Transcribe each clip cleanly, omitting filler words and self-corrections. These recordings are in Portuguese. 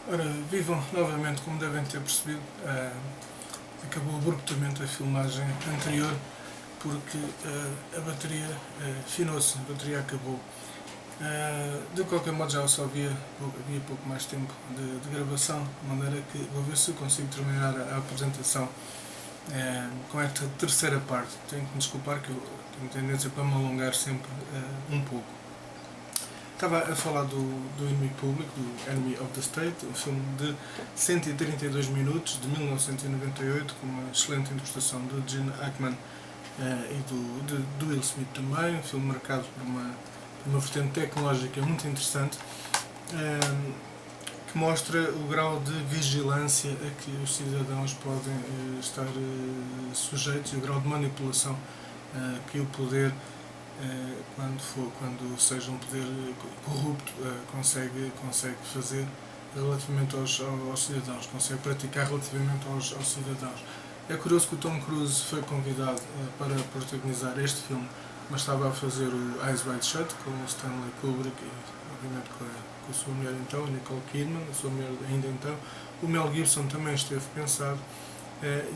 Ora, vivam novamente, como devem ter percebido, acabou abruptamente a filmagem anterior porque a bateria finou-se, a bateria acabou. De qualquer modo já só havia pouco mais tempo de gravação, de maneira que vou ver se consigo terminar a apresentação com esta terceira parte. Tenho que me desculpar que eu tenho tendência para me alongar sempre um pouco. Estava a falar do inimigo público, do Enemy of the State, um filme de 132 minutos, de 1998, com uma excelente interpretação do Gene Hackman e do Will Smith também, um filme marcado por uma vertente tecnológica muito interessante, que mostra o grau de vigilância a que os cidadãos podem estar sujeitos e o grau de manipulação que o poder, quando seja um poder corrupto, consegue fazer relativamente aos cidadãos, consegue praticar relativamente aos cidadãos. É curioso que o Tom Cruise foi convidado para protagonizar este filme, mas estava a fazer o Eyes Wide Shut com o Stanley Kubrick e, obviamente, com a sua mulher então, Nicole Kidman, a sua mulher ainda então. O Mel Gibson também esteve pensado,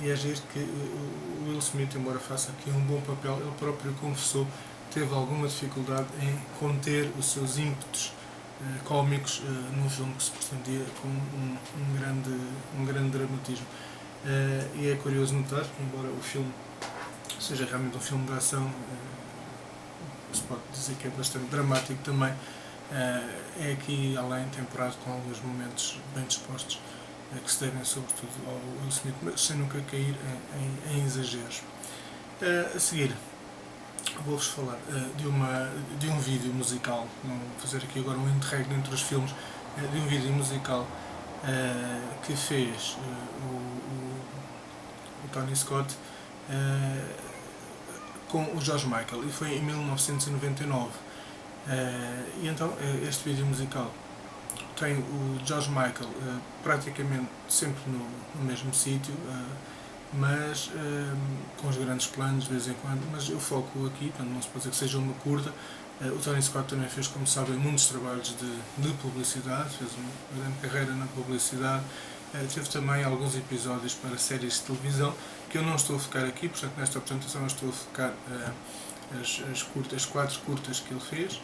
e é giro que o Will Smith, embora faça aqui um bom papel, ele próprio confessou que teve alguma dificuldade em conter os seus ímpetos cómicos num filme que se pretendia com um grande dramatismo. E é curioso notar, embora o filme seja realmente um filme de ação, se pode dizer que é bastante dramático também, é aqui além temperado com alguns momentos bem dispostos que se devem sobretudo ao Will Smith, mas sem nunca cair em exageros. A seguir vou-vos falar de um vídeo musical, não vou fazer aqui agora um interregno entre os filmes, de um vídeo musical que fez o Tony Scott com o George Michael, e foi em 1999. E então este vídeo musical tem o George Michael praticamente sempre no mesmo sítio, mas com os grandes planos de vez em quando, mas eu foco aqui, não se pode dizer que seja uma curta. O Tony Scott também fez, como sabem, muitos trabalhos de publicidade, fez uma grande carreira na publicidade, teve também alguns episódios para séries de televisão, que eu não estou a focar aqui, portanto nesta apresentação eu estou a focar as 4 curtas que ele fez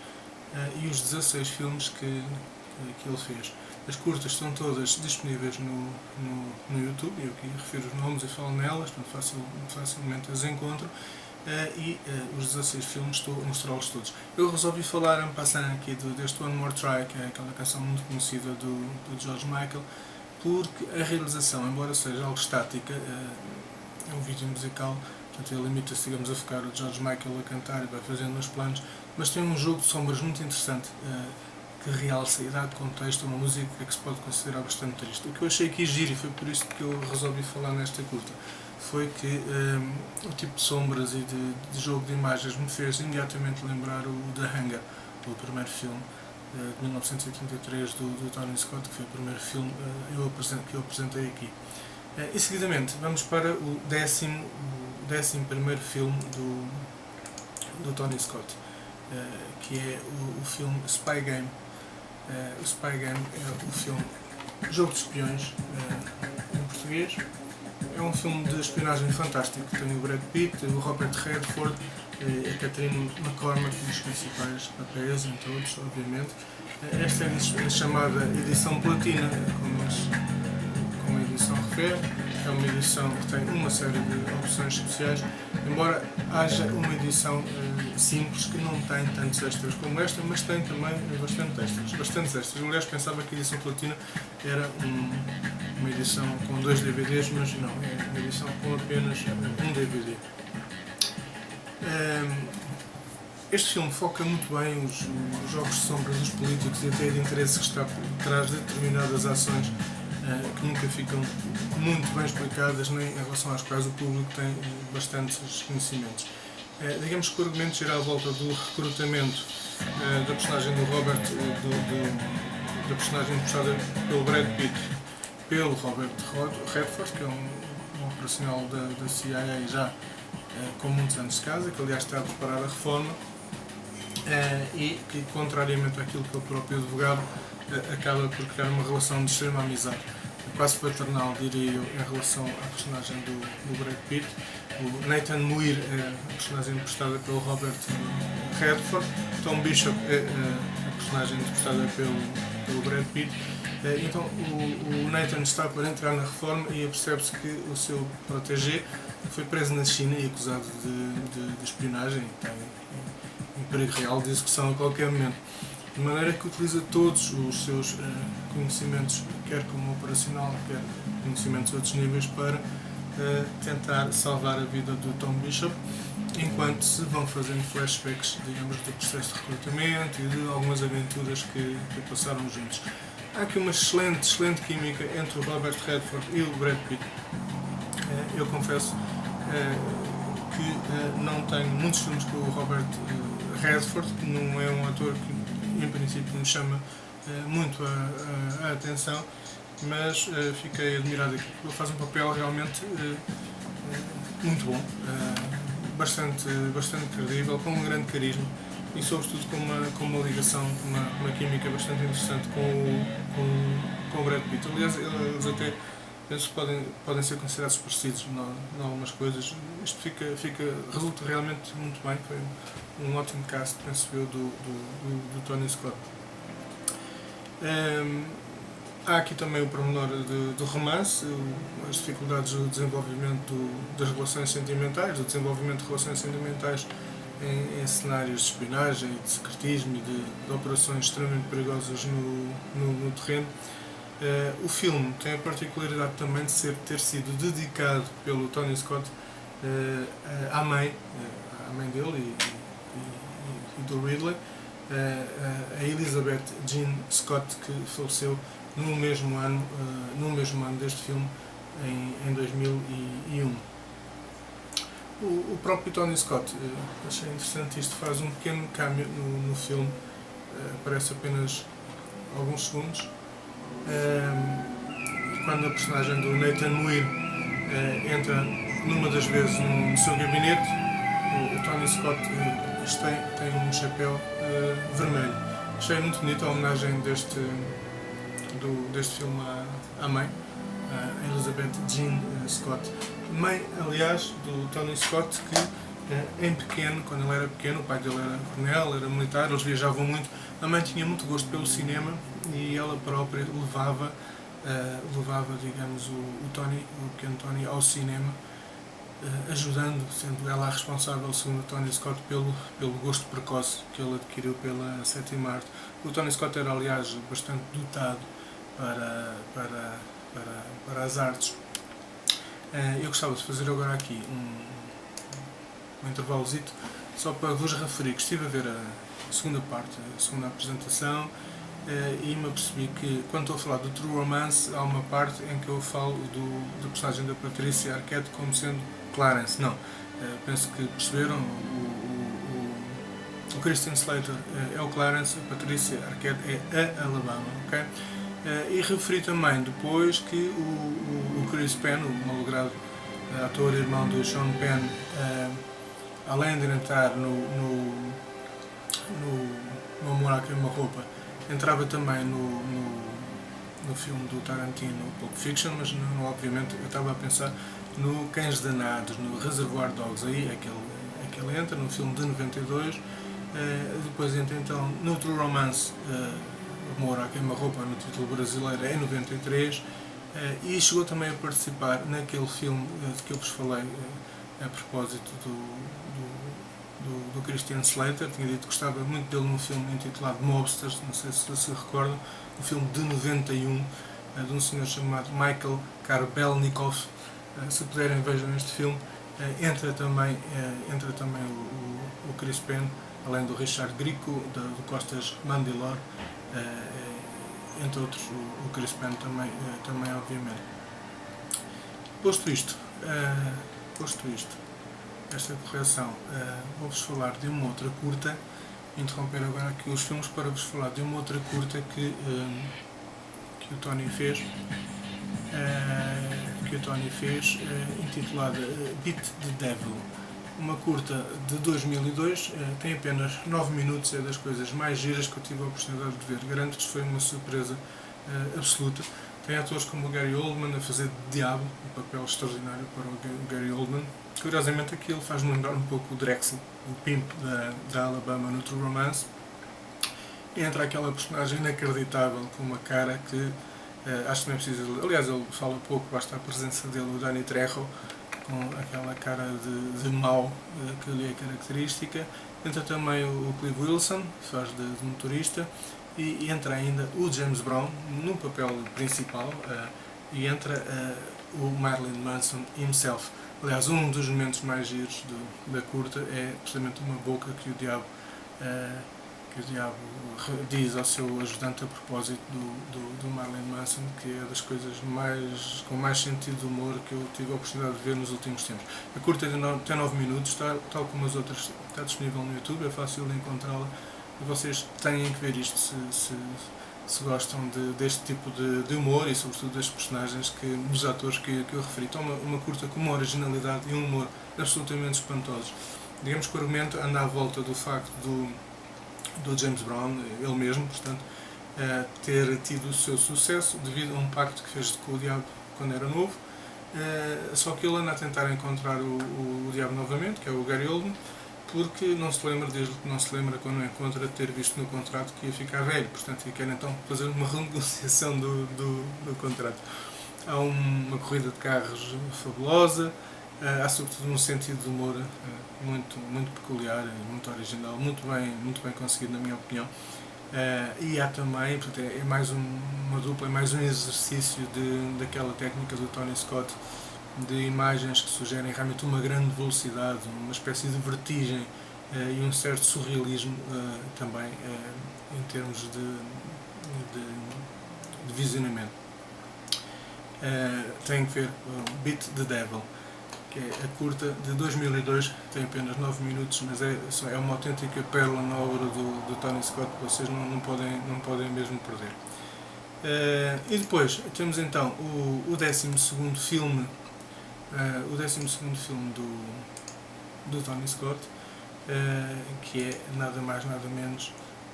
e os 16 filmes que ele fez. As curtas estão todas disponíveis no YouTube, eu aqui refiro os nomes e falo nelas, portanto facilmente as encontro, e os 16 filmes estou a mostrá-los todos. Eu resolvi falar em passando aqui deste One More Try, que é aquela canção muito conhecida do George Michael, porque a realização, embora seja algo estática, é um vídeo musical, portanto ele limita-se, digamos, a focar o George Michael a cantar e vai fazendo os planos, mas tem um jogo de sombras muito interessante que realça e dá de contexto a uma música que se pode considerar bastante triste. O que eu achei aqui giro, e foi por isso que eu resolvi falar nesta curta, foi que o tipo de sombras e de jogo de imagens me fez imediatamente lembrar o The Hangar, o primeiro filme de 1983 do Tony Scott, que foi o primeiro filme que eu apresentei aqui. E seguidamente vamos para o 11º filme do Tony Scott, que é o filme Spy Game. O Spy Game é o filme Jogo de Espiões em português. É um filme de espionagem fantástico, tem o Brad Pitt, o Robert Redford e a Catherine McCormack nos principais papéis, entre outros, obviamente. Esta é a chamada edição platina, como a edição refere. É uma edição que tem uma série de opções especiais, embora haja uma edição simples que não tem tantos extras como esta, mas tem também bastantes extras. Aliás, pensava que a edição platina era uma edição com 2 DVDs, mas não, é uma edição com apenas um DVD. Este filme foca muito bem os jogos de sombras dos políticos e até de interesse que está por trás de determinadas ações que nunca ficam muito bem explicadas, nem em relação às quais o público tem bastantes conhecimentos. Digamos que o argumento gira à volta do recrutamento da personagem do Robert, da personagem interpretada pelo Brad Pitt, pelo Robert Redford, que é um operacional da CIA já com muitos anos de casa, que aliás está a preparar a reforma, e que, contrariamente àquilo que o próprio advogado acaba por criar uma relação de extrema amizade, quase paternal, diria eu, em relação à personagem do Brad Pitt. O Nathan Muir é a personagem interpretada pelo Robert Redford, Tom Bishop é a personagem interpretada pelo Brad Pitt. Então o Nathan está para entrar na reforma e percebe-se que o seu protégé foi preso na China e acusado de espionagem e tem em perigo real de execução a qualquer momento. De maneira que utiliza todos os seus conhecimentos, quer como operacional, quer conhecimentos a outros níveis, para tentar salvar a vida do Tom Bishop, enquanto se vão fazendo flashbacks, digamos, do processo de recrutamento e de algumas aventuras que passaram juntos. Há aqui uma excelente química entre o Robert Redford e o Brad Pitt. Eu confesso que não tenho muitos filmes com o Robert Redford, que não é um ator que em princípio me chama muito a atenção, mas fiquei admirado aqui. Ele faz um papel realmente muito bom, bastante credível, com um grande carisma e sobretudo com uma ligação, uma química bastante interessante com o Brad Pitt. Aliás, eles até penso que podem ser considerados parecidos em algumas coisas. Isto resulta realmente muito bem. Foi um ótimo cast, penso eu, do Tony Scott. Há aqui também o pormenor do romance, as dificuldades do desenvolvimento das relações sentimentais, do desenvolvimento de relações sentimentais em cenários de espionagem, de secretismo e de operações extremamente perigosas no terreno. O filme tem a particularidade também de ter sido dedicado pelo Tony Scott à mãe dele e do Ridley, a Elizabeth Jean Scott, que faleceu no mesmo ano deste filme, em 2001. O próprio Tony Scott, achei interessante isto, faz um pequeno cameo no filme, aparece apenas alguns segundos, quando a personagem do Nathan Muir entra numa das vezes no seu gabinete. O Tony Scott tem um chapéu vermelho. Achei muito bonita a homenagem deste filme à mãe, a Elizabeth Jean Scott. Mãe, aliás, do Tony Scott, que em pequeno, quando ele era pequeno, o pai dele era coronel, era militar, eles viajavam muito. A mãe tinha muito gosto pelo cinema e ela própria levava digamos, o pequeno Tony ao cinema, ajudando, sendo ela a responsável, segundo o Tony Scott, pelo gosto precoce que ele adquiriu pela sétima arte. O Tony Scott era, aliás, bastante dotado para as artes. Eu gostava de fazer agora aqui um intervalozito, só para vos referir que estive a ver a segunda parte, a segunda apresentação, e me apercebi que, quando estou a falar do True Romance, há uma parte em que eu falo do personagem da Patricia Arquette como sendo Clarence. Não, penso que perceberam, o Christian Slater é o Clarence, a Patricia Arquette é a Alabama, ok? E referi também depois que o Chris Penn, o malogrado ator irmão de Sean Penn, além de entrar no Amor à Queima-Roupa, entrava também no filme do Tarantino, Pulp Fiction, mas não, obviamente eu estava a pensar no Cães Danados, no Reservoir Dogs. Aí é que ele entra, no filme de 92, depois entra então no True Romance, Amor à Queima-Roupa, no título brasileiro, em 93, e chegou também a participar naquele filme de que eu vos falei a propósito do Christian Slater. Tinha dito que gostava muito dele num filme intitulado Mobsters, não sei se recordam, um filme de 91, de um senhor chamado Michael Karbelnikov. Se puderem, vejam este filme. Entra também o Chris Penn, além do Richard Grieco, do Costas Mandylor, entre outros, o Chris Penn também obviamente. Posto isto, esta correção, vou-vos falar de uma outra curta, interromper agora aqui os filmes para vos falar de uma outra curta que o Tony fez, intitulada Beat the Devil. uma curta de 2002, tem apenas 9 minutos, é das coisas mais giras que eu tive a oportunidade de ver. Garanto-vos que foi uma surpresa absoluta. Tem atores como o Gary Oldman a fazer de diabo, um papel extraordinário para o Gary Oldman. Curiosamente aqui ele faz-me lembrar um pouco o Drexel, o pimp da Alabama no True Romance. E entra aquela personagem inacreditável com uma cara que acho que não é preciso... Aliás, ele fala pouco, basta a presença dele, o Danny Trejo, com aquela cara de mau que lhe é característica. Entra também o Clive Wilson, que faz de motorista, e entra ainda o James Brown no papel principal, e entra o Marilyn Manson himself. Aliás, um dos momentos mais giros da curta é precisamente uma boca que o diabo diz ao seu ajudante a propósito do Marilyn Manson, que é das coisas com mais sentido de humor que eu tive a oportunidade de ver nos últimos tempos. A curta tem 9 minutos, tal como as outras, está disponível no YouTube, é fácil de encontrá-la, e vocês têm que ver isto se gostam deste tipo de humor e sobretudo das personagens, dos atores que eu referi. Então uma curta com uma originalidade e um humor absolutamente espantosos. Digamos que o argumento anda à volta do facto do James Brown, ele mesmo, portanto, ter tido o seu sucesso devido a um pacto que fez com o diabo quando era novo, só que ele anda a tentar encontrar o diabo novamente, que é o Gary Oldman, porque não se lembra, desde que não se lembra quando o encontra, de ter visto no contrato que ia ficar velho, portanto, e quer então fazer uma renegociação do contrato. Há uma corrida de carros fabulosa, há sobretudo um sentido de humor muito peculiar, muito original, muito bem conseguido na minha opinião. E há também, portanto, é mais uma dupla, é mais um exercício daquela técnica do Tony Scott, de imagens que sugerem realmente uma grande velocidade, uma espécie de vertigem e um certo surrealismo também em termos de visionamento. Tem que ver Beat the Devil, que é a curta de 2002, tem apenas 9 minutos, mas é uma autêntica pérola na obra do Tony Scott, que vocês não podem mesmo perder. E depois temos então o 12º filme, do Tony Scott, que é nada mais nada menos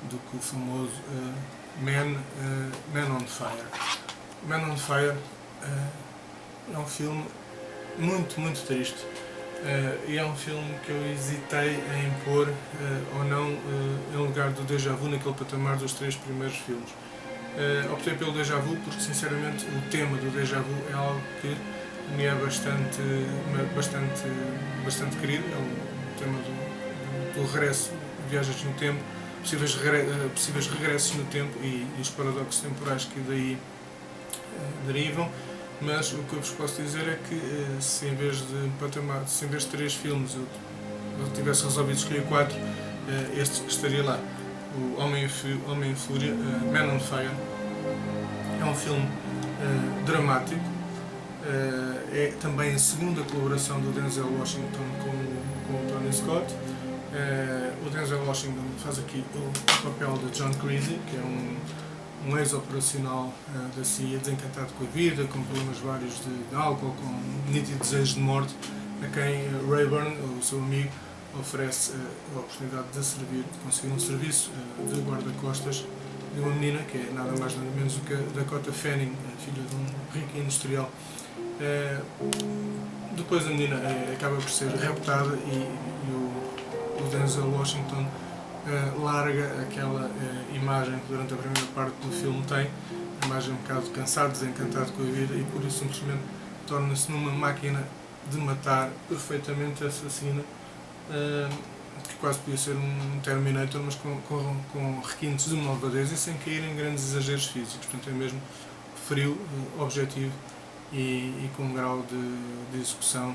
do que o famoso Man on Fire. Man on Fire é um filme muito triste, e é um filme que eu hesitei em pôr ou não em lugar do Déjà Vu, naquele patamar dos 3 primeiros filmes. Optei pelo Déjà Vu porque, sinceramente, o tema do Déjà Vu é algo que me é bastante querido. É o tema do regresso, viagens no tempo, possíveis regressos no tempo e os paradoxos temporais que daí derivam. Mas o que eu vos posso dizer é que se em vez de 3 filmes eu tivesse resolvido escolher 4, este estaria lá. O Homem em Fúria, Man on Fire, é um filme dramático. É também a segunda colaboração do Denzel Washington com o Tony Scott. O Denzel Washington faz aqui o papel de John Creasy, que é um ex-operacional da CIA, desencantado com a vida, com problemas vários de álcool, com nítido desejo de morte, a quem Rayburn, o seu amigo, oferece a oportunidade de conseguir um serviço de guarda-costas de uma menina que é nada mais nada menos do que a Dakota Fanning, filha de um rico industrial. Depois a menina acaba por ser raptada e o Denzel Washington larga aquela imagem que durante a primeira parte do filme tem, a imagem um bocado cansado, desencantado com a vida, e por isso simplesmente torna-se numa máquina de matar perfeitamente assassina, que quase podia ser um Terminator, mas com requintes de malvadez e sem cair em grandes exageros físicos. Portanto, é mesmo frio, objetivo e com um grau de execução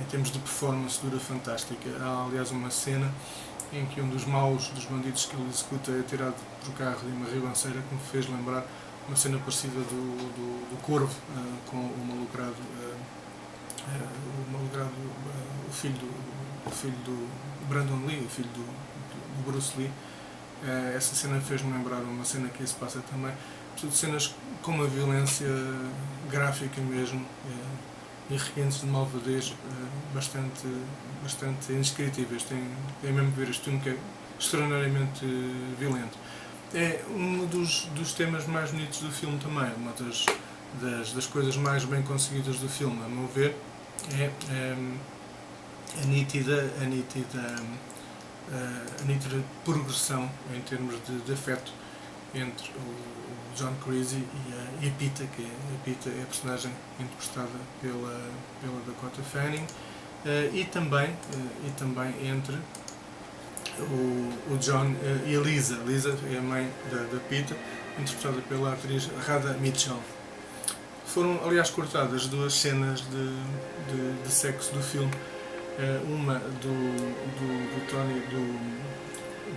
em termos de performance dura fantástica. Há aliás uma cena em que um dos bandidos que ele executa é tirado do carro de uma ribanceira, que me fez lembrar uma cena parecida do Corvo, com o malogrado, o filho do Brandon Lee, o filho do Bruce Lee. Essa cena fez-me lembrar uma cena que se passa também. Portanto, cenas com uma violência gráfica mesmo, e requintes de malvadez bastante indescritíveis. Tem mesmo que ver este filme, que é extraordinariamente violento. É um dos temas mais bonitos do filme também, uma das coisas mais bem conseguidas do filme, a meu ver, é a nítida progressão em termos de afeto entre o John Creasy e a Pita, que a Pita é a personagem interpretada pela Dakota Fanning, e também entre o John e a Lisa. Lisa é a mãe da Pita, interpretada pela atriz Radha Mitchell. Foram, aliás, cortadas duas cenas de sexo do filme, uma do Tony,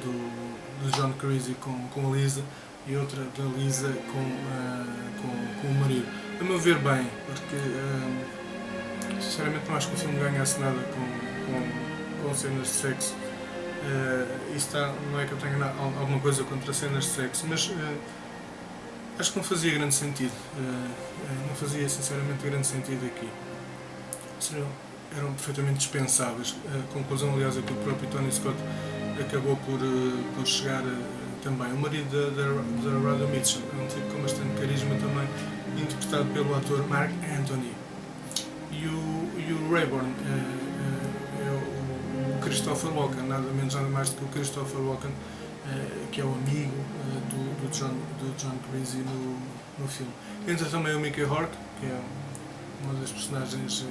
do John Creasy com a Lisa, e outra da Lisa com o marido. A meu ver, bem, porque sinceramente não acho que o filme ganhasse nada com cenas de sexo. Não é que eu tenha alguma coisa contra cenas de sexo, mas acho que não fazia grande sentido. Não fazia sinceramente grande sentido aqui. Eram perfeitamente dispensáveis. A conclusão, aliás, é que o próprio Tony Scott acabou por chegar também. O marido da Radha Mitchell é um tipo com bastante carisma também, interpretado pelo ator Mark Anthony. E o Rayburn é o Christopher Walken, nada menos nada mais do que o Christopher Walken, que é o amigo do John Creasy no filme. Entra também o Mickey Rourke, que é uma das personagens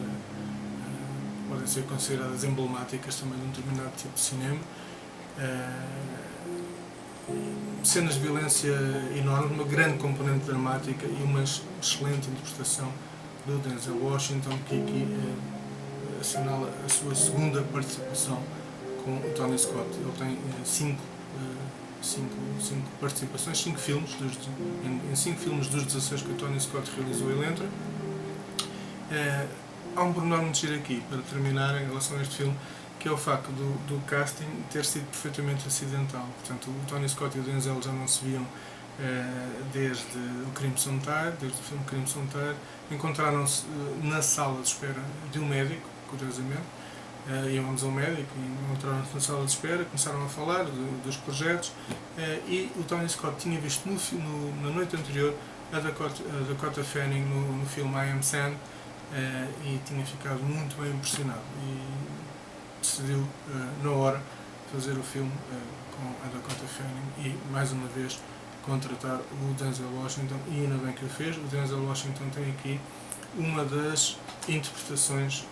podem ser consideradas emblemáticas também de um determinado tipo de cinema. Cenas de violência enorme, uma grande componente dramática e uma excelente interpretação do Denzel Washington, que aqui assinala a sua segunda participação com o Tony Scott. Ele tem cinco participações, 5 filmes, em 5 filmes dos 16 que o Tony Scott realizou ele entra. Há um pormenor muito giro aqui, para terminar, em relação a este filme, que é o facto do casting ter sido perfeitamente acidental. Portanto, o Tony Scott e o Denzel já não se viam desde o Crimson Tide, desde o filme Crimson Tide. Encontraram-se na sala de espera de um médico, curiosamente. Íamos ao médico e encontraram-se na sala de espera, começaram a falar dos projetos, e o Tony Scott tinha visto na noite anterior a Dakota Fanning no filme I Am Sam, e tinha ficado muito bem impressionado e decidiu na hora fazer o filme com a Dakota Fanning e mais uma vez contratar o Denzel Washington, e ainda bem que o fez. O Denzel Washington tem aqui uma das interpretações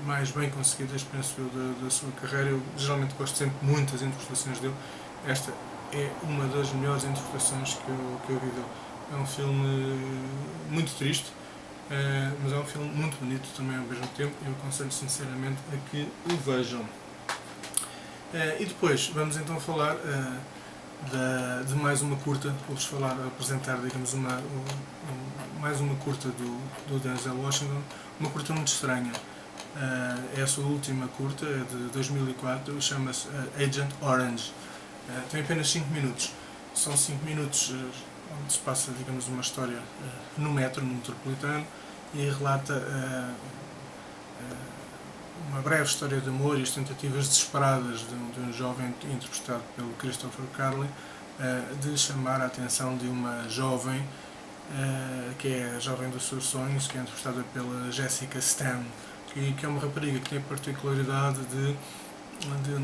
mais bem conseguidas, penso eu, da sua carreira. Eu geralmente gosto sempre muito das interpretações dele. Esta é uma das melhores interpretações que eu vi dele. É um filme muito triste, mas é um filme muito bonito também ao mesmo tempo. Eu aconselho sinceramente a que o vejam. E depois vamos então falar de mais uma curta. Vou-vos apresentar, digamos, mais uma curta do Denzel Washington, uma curta muito estranha. É a sua última curta, é de 2004, chama-se Agent Orange. Tem apenas 5 minutos. São 5 minutos onde se passa, digamos, uma história no metropolitano, e relata uma breve história de amor e as tentativas desesperadas de um jovem interpretado pelo Christopher Carlin de chamar a atenção de uma jovem que é a jovem dos seus sonhos, que é interpretada pela Jessica Stan, que é uma rapariga que tem a particularidade de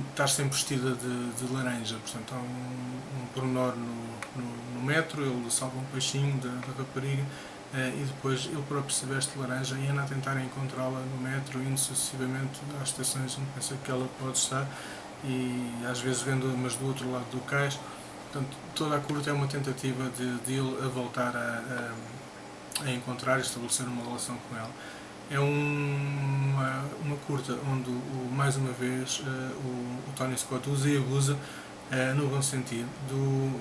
estar sempre vestida de laranja. Portanto, há um pormenor no metro, ele salva um peixinho da rapariga, e depois ele próprio se veste de laranja e anda a tentar encontrá-la no metro, indo sucessivamente às estações onde pensa que ela pode estar, e às vezes vendo mas do outro lado do cais. Portanto, toda a curta é uma tentativa de ele a voltar a encontrar e estabelecer uma relação com ela. É uma curta onde, mais uma vez, o Tony Scott usa e abusa, no bom sentido,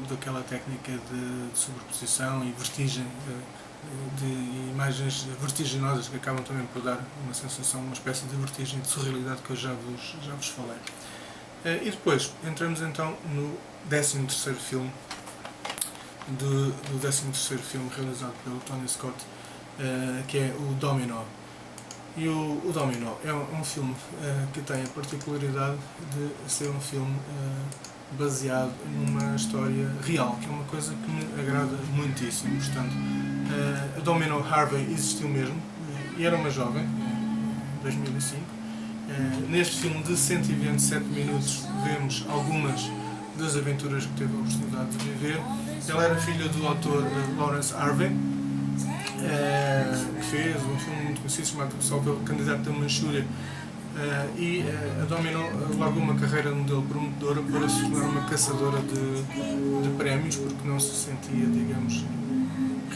daquela técnica de sobreposição e vertigem, de imagens vertiginosas que acabam também por dar uma sensação, uma espécie de vertigem, de surrealidade que eu já vos falei. E depois entramos então no 13º filme, do 13º filme realizado pelo Tony Scott, que é o Domino. E o Domino é um filme que tem a particularidade de ser um filme baseado numa história real, que é uma coisa que me agrada muitíssimo. Portanto, a Domino Harvey existiu mesmo e era uma jovem, em 2005. Neste filme de 127 minutos vemos algumas das aventuras que teve a oportunidade de viver. Ela era filha do autor Lawrence Harvey, que fez um filme muito conhecido chamado O Candidato da Manchúria, e a Domino largou uma carreira de modelo prometedora para se tornar uma caçadora de prémios, porque não se sentia, digamos,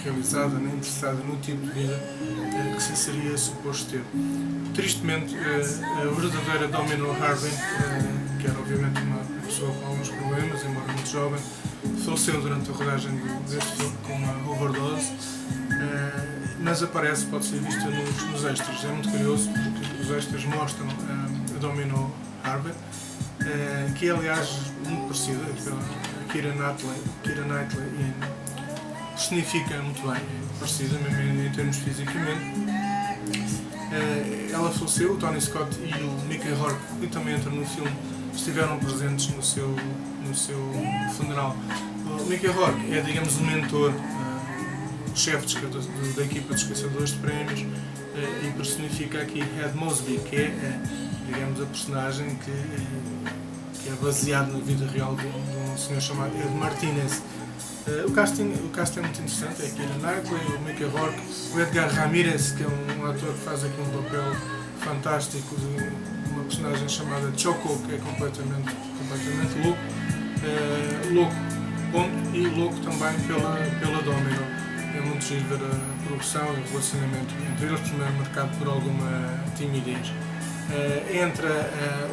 realizada nem interessada no tipo de vida que se seria suposto ter. Tristemente, a verdadeira Domino Harvey, que era obviamente uma pessoa com alguns problemas, embora muito jovem, faleceu durante a rodagem deste filme com uma overdose, mas aparece, pode ser vista nos extras. É muito curioso porque os extras mostram a Domino Harvey, que é aliás muito parecida pela Keira Knightley, e personifica muito bem, parecida mesmo em termos fisicamente. Ela faleceu, o Tony Scott e o Mickey Rourke, que também entra no filme, estiveram presentes no seu funeral. O Mickey Rourke é, digamos, o mentor, chefe da equipa de caçadores de prémios, e personifica aqui Ed Mosby, que é, digamos, a personagem que é baseado na vida real de um senhor chamado Ed Martinez. O casting é muito interessante, é a Keira Knightley, o Mickey Rourke, o Edgar Ramirez, que é um ator que faz aqui um papel fantástico de uma personagem chamada Choco, que é completamente louco, louco, ponto, e louco também pela Domino. É muito giro ver a progressão e o relacionamento entre eles, primeiro marcado por alguma timidez. Entra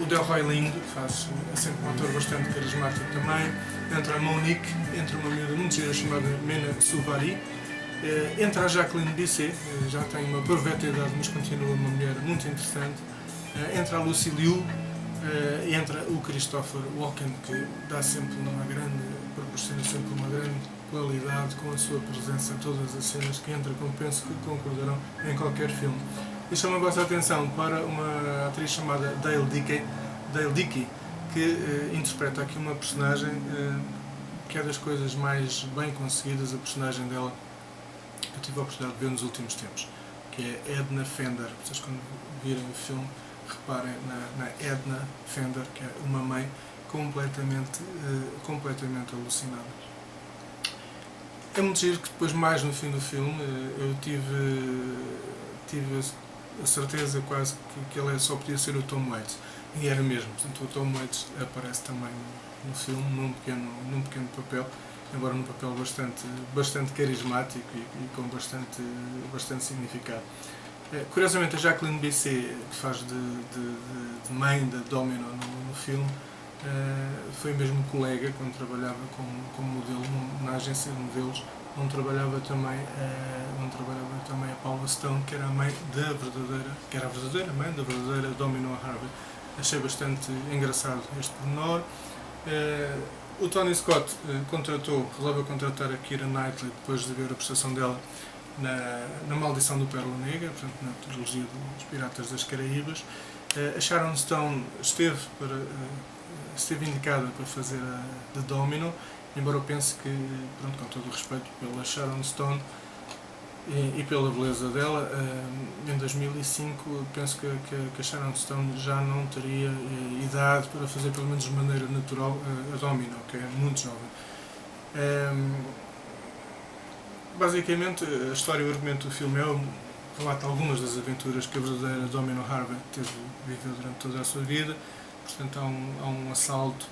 o Delroy Lindo, que faz sempre um ator bastante carismático também. Entra a Monique, entra uma miúda muito gira chamada Mena Suvari. Entra a Jacqueline Bisset, já tem uma proveta idade, mas continua uma mulher muito interessante. Entra a Lucy Liu, entra o Christopher Walken, que dá sempre proporciona sempre uma grande qualidade com a sua presença em todas as cenas que entra, como penso que concordarão em qualquer filme. E chama a vossa atenção para uma atriz chamada Dale Dickey, que interpreta aqui uma personagem que é das coisas mais bem conseguidas, a personagem dela que eu tive a oportunidade de ver nos últimos tempos, que é Edna Fender. Vocês, quando virem o filme, reparem na Edna Fender, que é uma mãe completamente alucinada. É muito giro que depois, mais no fim do filme, eu tive a certeza quase que ele só podia ser o Tom Waits, e era mesmo. Portanto, o Tom Waits aparece também no filme num pequeno papel, embora num papel bastante carismático e com bastante significado. Curiosamente, a Jacqueline Bisset, que faz de mãe da Domino no filme, foi mesmo colega quando trabalhava como modelo na agência de modelos, onde trabalhava também a Paula Stone, que era a verdadeira mãe da verdadeira Domino Harvey. Achei bastante engraçado este pormenor. O Tony Scott resolveu contratar a Keira Knightley depois de ver a prestação dela na Maldição do Pérola Negra, portanto na trilogia dos Piratas das Caraíbas. A Sharon Stone esteve indicada para fazer a Domino, embora eu pense que, pronto, com todo o respeito pela Sharon Stone e pela beleza dela, em 2005 penso que a Sharon Stone já não teria idade para fazer, pelo menos de maneira natural, a Domino, que é muito jovem. Basicamente, a história e o argumento do filme relata algumas das aventuras que a verdadeira Domino Harvey viveu durante toda a sua vida. Portanto, há um assalto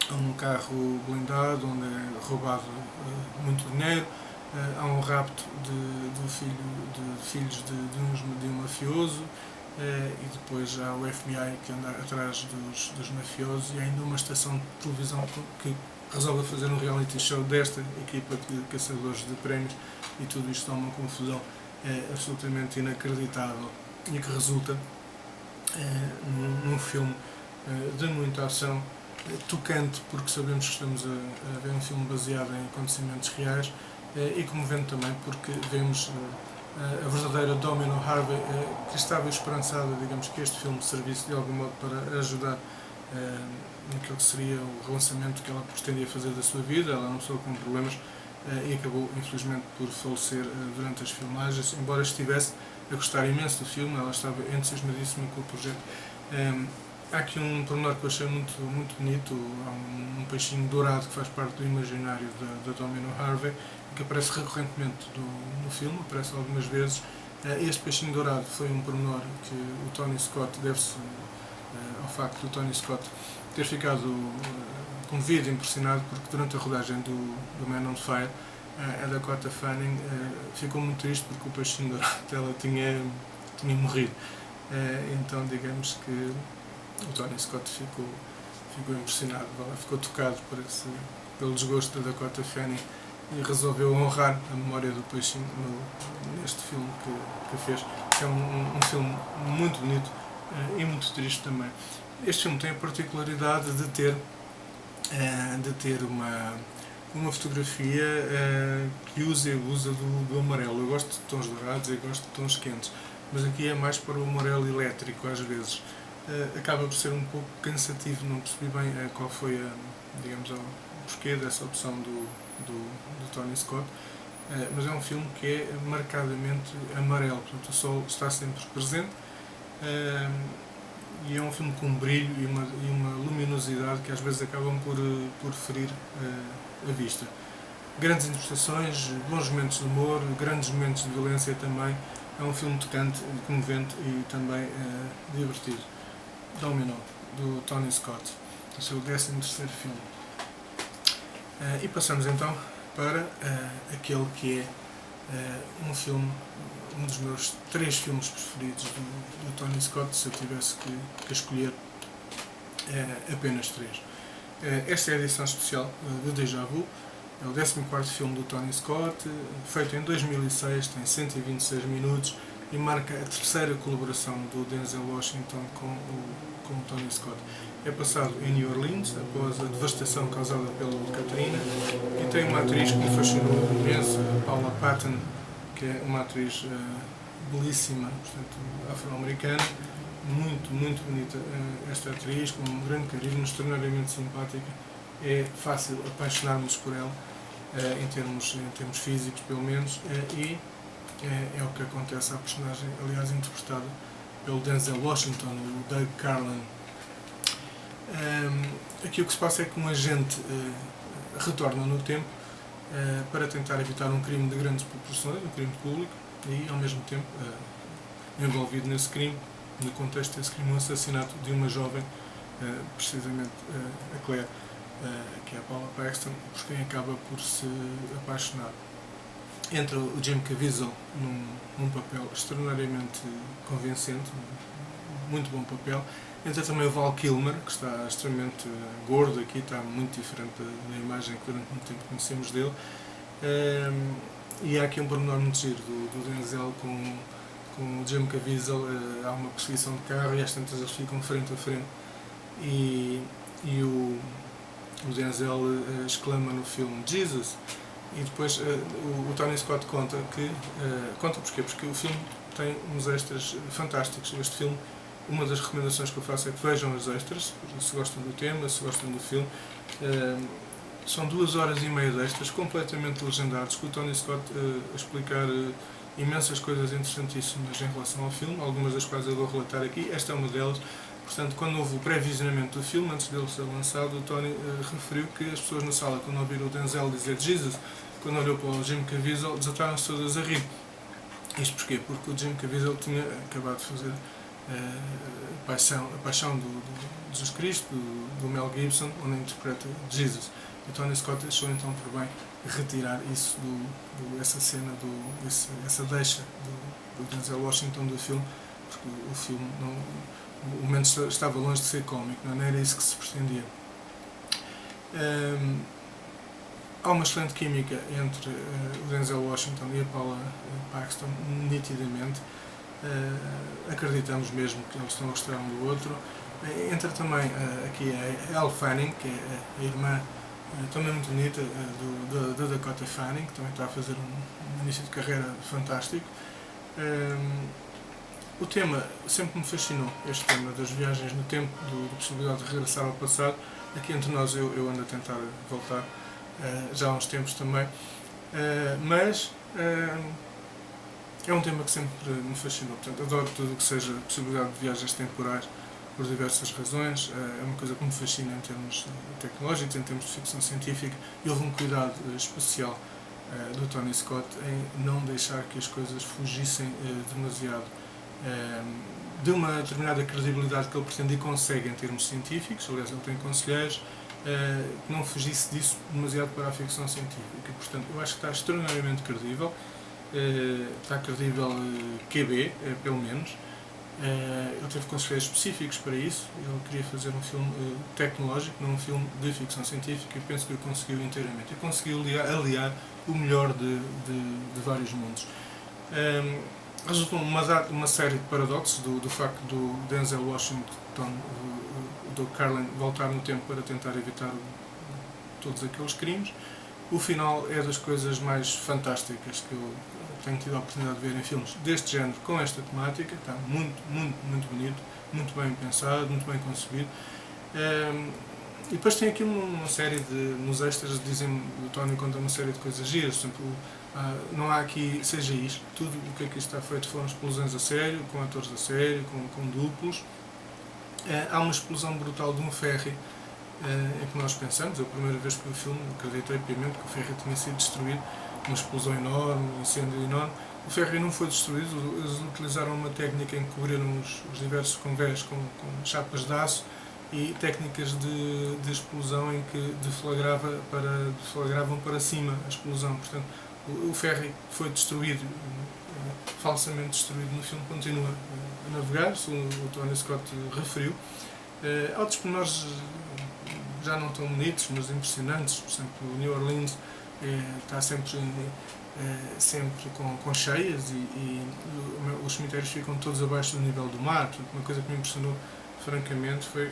a um carro blindado onde é roubado muito dinheiro, há um rapto de filhos de um mafioso, e depois há o FBI que anda atrás dos mafiosos, e ainda uma estação de televisão que resolve fazer um reality show desta equipa de caçadores de prémios, e tudo isto dá uma confusão absolutamente inacreditável e que resulta num filme de muita ação, tocante, porque sabemos que estamos a ver um filme baseado em acontecimentos reais, e comovente também porque vemos a verdadeira Domino Harvey, que estava esperançada, digamos, que este filme servisse de algum modo para ajudar naquilo que seria o relançamento que ela pretendia fazer da sua vida. Ela não só com problemas e acabou, infelizmente, por falecer durante as filmagens, embora estivesse a gostar imenso do filme. Ela estava entusiasmadíssima com o projeto. Há aqui um pormenor que eu achei muito bonito. Há um peixinho dourado que faz parte do imaginário da Domino Harvey, que aparece recorrentemente no filme, aparece algumas vezes. Este peixinho dourado foi um pormenor que o Tony Scott deve-se ao facto do Tony Scott ter ficado comovido, impressionado, porque durante a rodagem do Man on Fire, a Dakota Fanning ficou muito triste porque o peixinho dourado dela tinha morrido. Então, digamos que o Tony Scott ficou impressionado, ficou tocado pelo desgosto da Dakota Fanning e resolveu honrar a memória do peixinho neste filme que fez. É um filme muito bonito e muito triste também. Este filme tem a particularidade de ter uma fotografia que usa e abusa do amarelo. Eu gosto de tons dourados e gosto de tons quentes, mas aqui é mais para o amarelo elétrico às vezes. Acaba por ser um pouco cansativo, não percebi bem qual foi o porquê dessa opção do Tony Scott, mas é um filme que é marcadamente amarelo, portanto o sol está sempre presente, e é um filme com um brilho e uma luminosidade que às vezes acabam por ferir a vista. Grandes interpretações, bons momentos de humor, grandes momentos de violência também. É um filme tocante, comovente e também divertido. Domino, do Tony Scott, o seu 13º filme. E passamos então para aquele que é um filme, um dos meus 3 filmes preferidos do Tony Scott, se eu tivesse que escolher apenas 3. Esta é a edição especial do Déjà Vu, é o 14º filme do Tony Scott, feito em 2006, tem 126 minutos e marca a 3ª colaboração do Denzel Washington com o Tony Scott. É passado em New Orleans, após a devastação causada pela Katrina, e tem uma atriz que me fascinou imenso, Paula Patton, que é uma atriz belíssima, portanto, afro-americana, muito bonita esta atriz, com um grande carisma, extraordinariamente simpática. É fácil apaixonarmos por ela, em termos físicos, pelo menos, e é o que acontece à personagem, aliás, interpretada pelo Denzel Washington, o Doug Carlin. Aqui o que se passa é que um agente retorna no tempo para tentar evitar um crime de grandes proporções, um crime público, e ao mesmo tempo envolvido nesse crime, no contexto desse crime, um assassinato de uma jovem, precisamente a Claire, que é a Paula Paxton, por quem acaba por se apaixonar. Entra o Jim Caviezel num papel extraordinariamente convincente, muito bom papel. Entra também o Val Kilmer, que está extremamente gordo aqui, está muito diferente da imagem que durante muito tempo conhecemos dele. E há aqui um pormenor muito giro do Denzel com o Jim Caviezel. Há uma perseguição de carro e às tantas eles ficam frente a frente. E o Denzel exclama no filme Jesus. E depois o Tony Scott conta porquê? Porque o filme tem uns extras fantásticos. Este filme, uma das recomendações que eu faço é que vejam os extras, se gostam do tema, se gostam do filme. São 2 horas e meia de extras, completamente legendados, com o Tony Scott a explicar imensas coisas interessantíssimas em relação ao filme, algumas das quais eu vou relatar aqui. Esta é uma delas. Portanto, quando houve o pré-visionamento do filme, antes dele ser lançado, o Tony referiu que as pessoas na sala, quando ouviram o Denzel dizer Jesus, quando olhou para o Jim Caviezel, desataram-se todas a rir. Isto porquê? Porque o Jim Caviezel tinha acabado de fazer a Paixão de Jesus Cristo, do Mel Gibson, onde interpreta Jesus. E Tony Scott achou então por bem retirar isso essa cena, essa deixa do Denzel Washington do filme, porque o filme o momento estava longe de ser cómico, não era isso que se pretendia. Há uma excelente química entre o Denzel Washington e a Paula Paxton, nitidamente. Acreditamos mesmo que eles estão a gostar um do outro. Entra também aqui a Elle Fanning, que é a irmã também muito bonita da Dakota Fanning, que também está a fazer um início de carreira fantástico. O tema sempre me fascinou, este tema das viagens no tempo, da possibilidade de regressar ao passado. Aqui entre nós eu ando a tentar voltar já há uns tempos também, mas é um tema que sempre me fascinou. Portanto, adoro tudo o que seja possibilidade de viagens temporais por diversas razões. É uma coisa que me fascina em termos tecnológicos, em termos de ficção científica, e houve um cuidado especial do Tony Scott em não deixar que as coisas fugissem demasiado de uma determinada credibilidade que ele pretende e consegue em termos científicos. Aliás, ele tem conselheiros, que não fugisse disso demasiado para a ficção científica. Portanto, eu acho que está extraordinariamente credível, está credível QB, pelo menos. Ele teve conselheiros específicos para isso. Ele queria fazer um filme tecnológico, não um filme de ficção científica, e penso que o conseguiu inteiramente. E conseguiu aliar o melhor de vários mundos. Resultou uma série de paradoxos do facto do Denzel Washington, o Doug Carlin, voltar no tempo para tentar evitar todos aqueles crimes. O final é das coisas mais fantásticas que eu tenho tido a oportunidade de ver em filmes deste género, com esta temática. Está muito, muito, muito bonito, muito bem pensado, muito bem concebido. E depois tem aqui uma série de, nos extras, dizem, o Tony conta uma série de coisas giras. Por exemplo, não há aqui CGIs, tudo o que aqui está feito foram explosões a sério, com atores a sério, com duplos. Há uma explosão brutal de um ferry em que nós pensamos, a primeira vez que vi o filme, acreditei piamente que o ferry tinha sido destruído, uma explosão enorme, um incêndio enorme. O ferry não foi destruído, eles utilizaram uma técnica em que cobriram os diversos convés com chapas de aço e técnicas de explosão em que deflagravam para cima a explosão. Portanto, o ferry foi destruído, falsamente destruído no filme, continua a navegar, o Tony Scott referiu. Há outros pormenores já não tão bonitos, mas impressionantes. Por exemplo, o New Orleans está sempre com cheias e os cemitérios ficam todos abaixo do nível do mar. Portanto, uma coisa que me impressionou francamente foi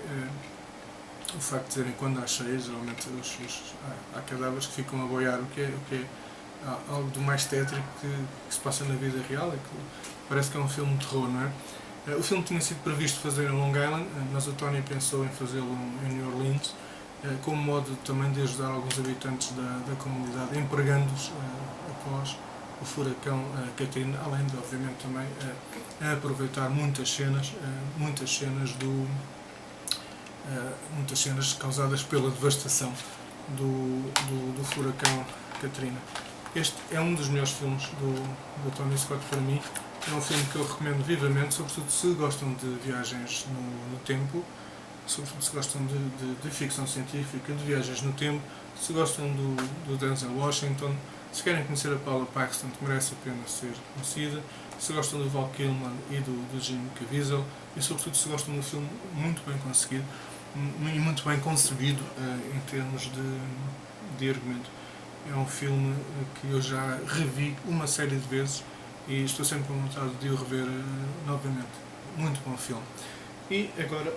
o facto de dizerem, quando há cheias, geralmente há cadáveres que ficam a boiar, o que é algo do mais tétrico que se passa na vida real, e que parece que é um filme de terror, não é? O filme tinha sido previsto fazer em Long Island, mas o Tony pensou em fazê-lo em New Orleans, como modo também de ajudar alguns habitantes da comunidade, empregando-os após o furacão Katrina, além de, obviamente, também aproveitar muitas cenas causadas pela devastação do furacão Katrina. Este é um dos melhores filmes do Tony Scott para mim. É um filme que eu recomendo vivamente, sobretudo se gostam de viagens no tempo, sobretudo se gostam de ficção científica, de viagens no tempo, se gostam do Denzel Washington, se querem conhecer a Paula Paxton, que merece a pena ser conhecida, se gostam do Val Kilmer e do Jim Caviezel, e sobretudo se gostam de um filme muito bem conseguido e muito bem concebido em termos de argumento. É um filme que eu já revi uma série de vezes e estou sempre com vontade de o rever novamente. Muito bom filme. E agora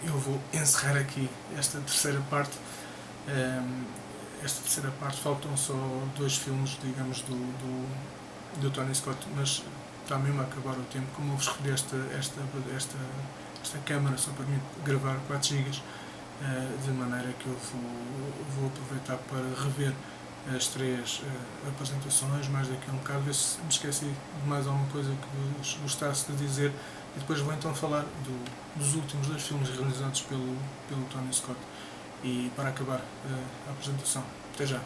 eu vou encerrar aqui esta terceira parte. Faltam só 2 filmes, digamos, do Tony Scott, mas está mesmo a acabar o tempo. Como eu vos referi, esta câmara só para mim gravar 4 GB, de maneira que eu vou aproveitar para rever as 3 apresentações, mais daqui a um bocado, ver se me esqueci de mais alguma coisa que vos gostasse de dizer, e depois vou então falar dos últimos 2 filmes realizados pelo Tony Scott, e para acabar a apresentação. Até já!